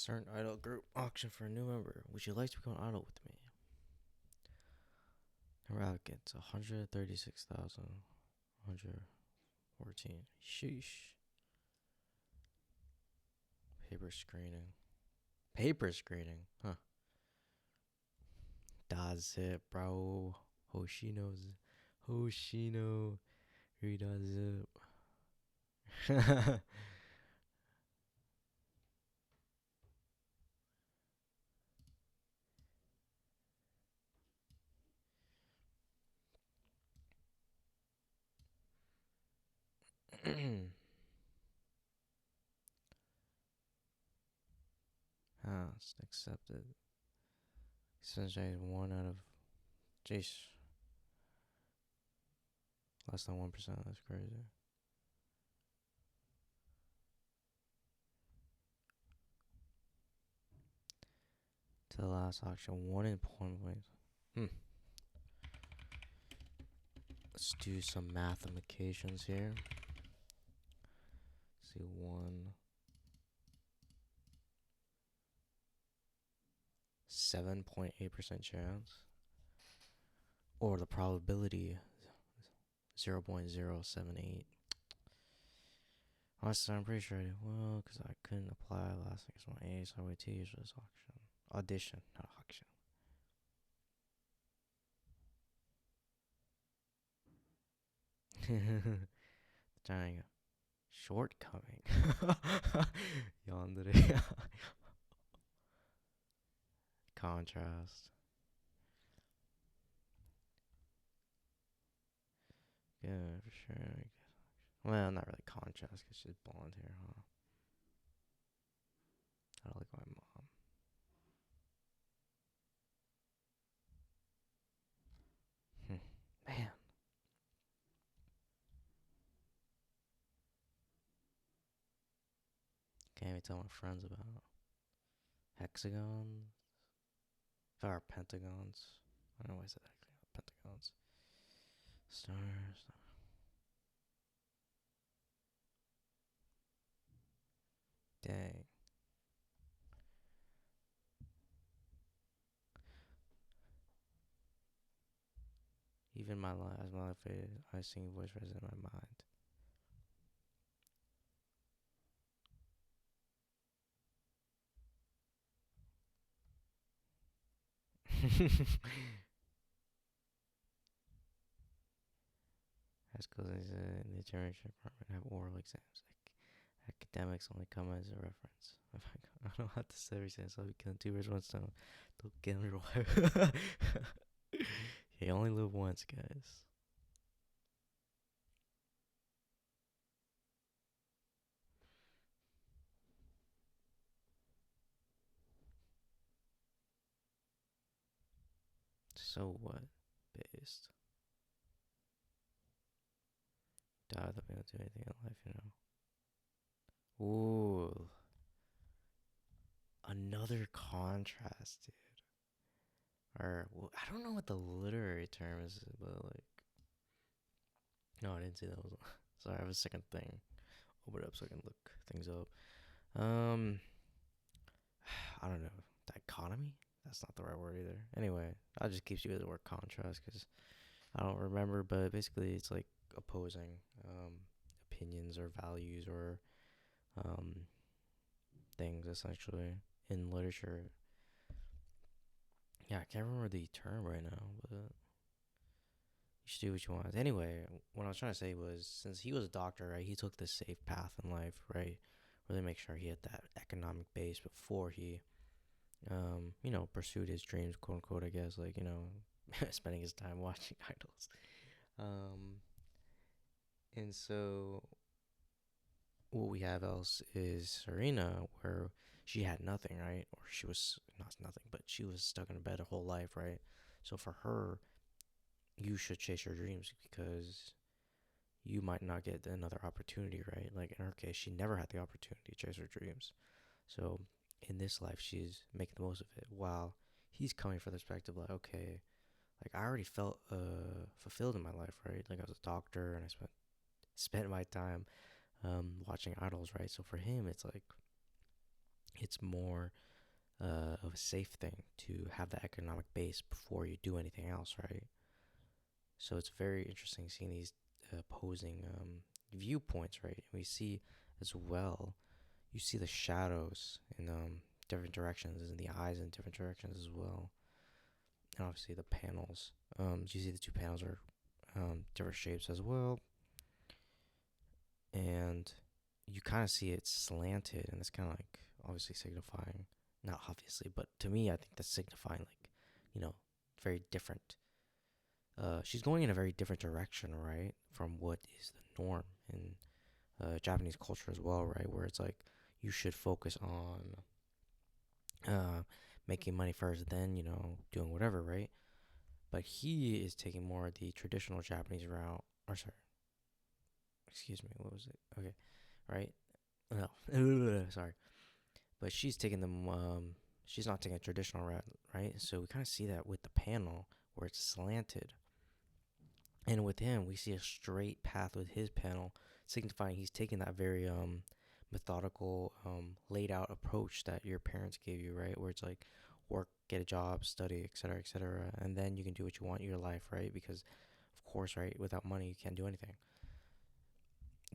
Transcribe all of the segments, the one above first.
Certain idol group auction for a new member. Would you like to become an idol with me? Number applicants 136,114. Sheesh. Paper screening. Paper screening? Huh. That's it, bro. Oshi knows. Hoshino. He does it. It's accepted. Sunshine is 1 out of. Jeez. Less than 1%. That's crazy. To the last auction. 1 in point. Let's do some mathematications here. Let's see, 7.8% chance. Or the probability 0.078. Honestly, I'm pretty sure I did well because I couldn't apply last week's my A, so I waited 2 years for this auction. Audition, not auction. Dang. Shortcoming. Yandere. Contrast. Yeah, for sure. I guess. Well, not really contrast because she's blonde hair, huh? I don't like my mom. Man. Can't even tell my friends about hexagons. Or pentagons. I don't know why I said pentagons. Stars. Dang. Even my life, as my life faded, I sing voice resonated in my mind. High schools in the generation department have oral exams. Like academics only come as a reference. I don't have to say everything, so we kill 2 birds, 1 stone. Don't get me wrong. You only live once, guys. So what? Based. Die without being able to do anything in life, you know. Ooh. Another contrast, dude. Or, well, I don't know what the literary term is, but like. No, I didn't see that. Sorry, I have a second thing. Open it up so I can look things up. Um, I don't know. Dichotomy? That's not the right word either. Anyway, I'll just keep you with the word contrast because I don't remember, but basically it's like opposing opinions or values or um, things essentially in literature. Yeah, I can't remember the term right now, but you should do what you want. Anyway, what I was trying to say was since he was a doctor, right, he took the safe path in life, right? Really make sure he had that economic base before he pursued his dreams, quote unquote, I guess, like, spending his time watching idols. Um, and so what we have else is Serena, where she had nothing, right? Or she was not nothing, but she was stuck in a bed her whole life, right? So for her, you should chase your dreams because you might not get another opportunity, right? Like in her case, she never had the opportunity to chase her dreams. So in this life, she's making the most of it while he's coming from the perspective like, okay, like I already felt fulfilled in my life, right? Like I was a doctor and I spent my time watching idols, right? So for him, it's like it's more of a safe thing to have the economic base before you do anything else, right? So it's very interesting seeing these opposing viewpoints, right? We see as well, you see the shadows in different directions, and the eyes in different directions as well, and obviously the panels. You see the two panels are different shapes as well, and you kind of see it slanted, and it's kind of like obviously signifying, not obviously, but to me, I think that's signifying like, you know, very different. She's going in a very different direction, right, from what is the norm in Japanese culture as well, right, where it's like you should focus on uh, making money first, then doing whatever, right? But he is taking more of the traditional Japanese route. Or sorry, excuse me, what was it? Okay, right? No, sorry. But she's taking them. She's not taking a traditional route, right? So we kind of see that with the panel where it's slanted, and with him, we see a straight path with his panel, signifying he's taking that very methodical, laid out approach that your parents gave you, right? Where it's like work, get a job, study, etc., and then you can do what you want in your life, right? Because of course, right, without money, you can't do anything.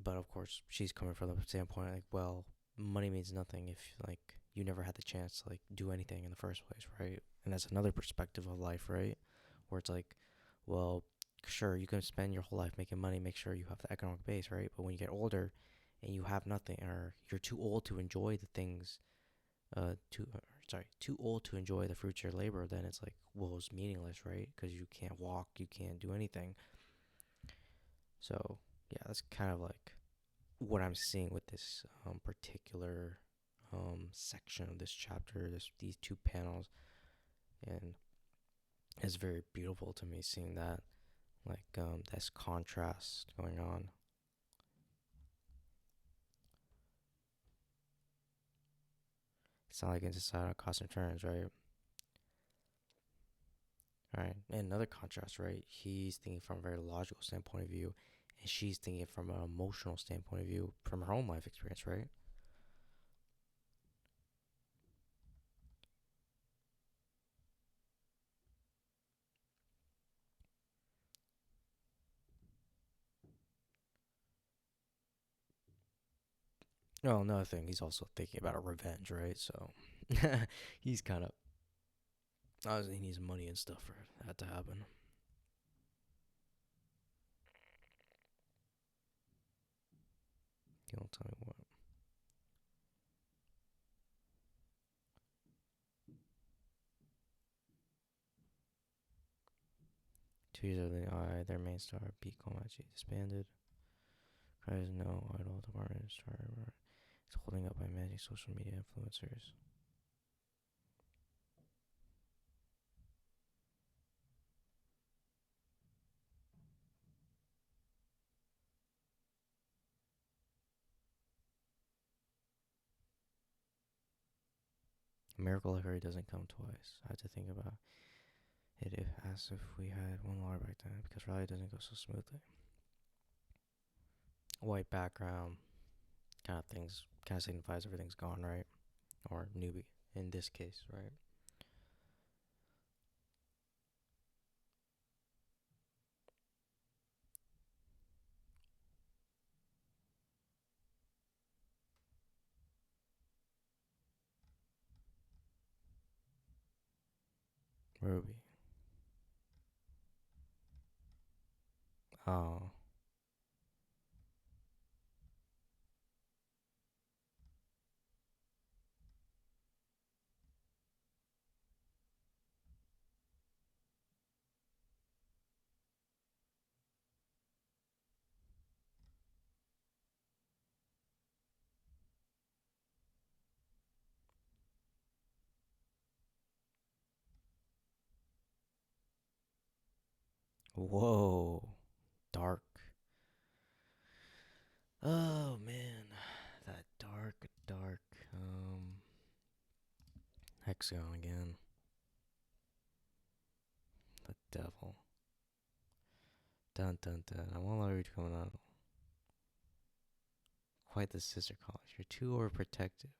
But of course, she's coming from the standpoint like, well, money means nothing if like you never had the chance to like do anything in the first place, right? And that's another perspective of life, right? Where it's like, well, sure, you can spend your whole life making money, make sure you have the economic base, right? But when you get older and you have nothing, or you're too old to enjoy the things, too old to enjoy the fruits of your labor, then it's like, well, it's meaningless, right? Because you can't walk, you can't do anything. So yeah, that's kind of like what I'm seeing with this particular section of this chapter, these two panels, and it's very beautiful to me seeing that, like this contrast going on. It's not like it's decided on cost and returns, right? All right, and another contrast, right? He's thinking from a very logical standpoint of view, and she's thinking from an emotional standpoint of view, from her own life experience, right? No, another thing, he's also thinking about a revenge, right? So he's kind of obviously he needs money and stuff for that to happen. You don't tell me what. 2 years of the eye, their main star, Pete Komachi, disbanded. Cries no idol department star is holding up by managing social media influencers. A miracle like her doesn't come twice. I had to think about it if as if we had one water back then because rally doesn't go so smoothly. White background kind of things kind of signifies everything's gone, right? Or newbie in this case, right? Ruby. Oh, whoa, dark. Oh man, that dark hexagon again. The devil. Dun dun dun. I won't allow you to come out. Quite the sister college. You're too overprotective.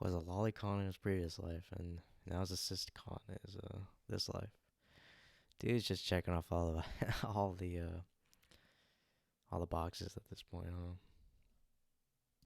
was a lolicon in his previous life, and now he's a cystcon in his this life. Dude's just checking off all the all the boxes at this point, huh?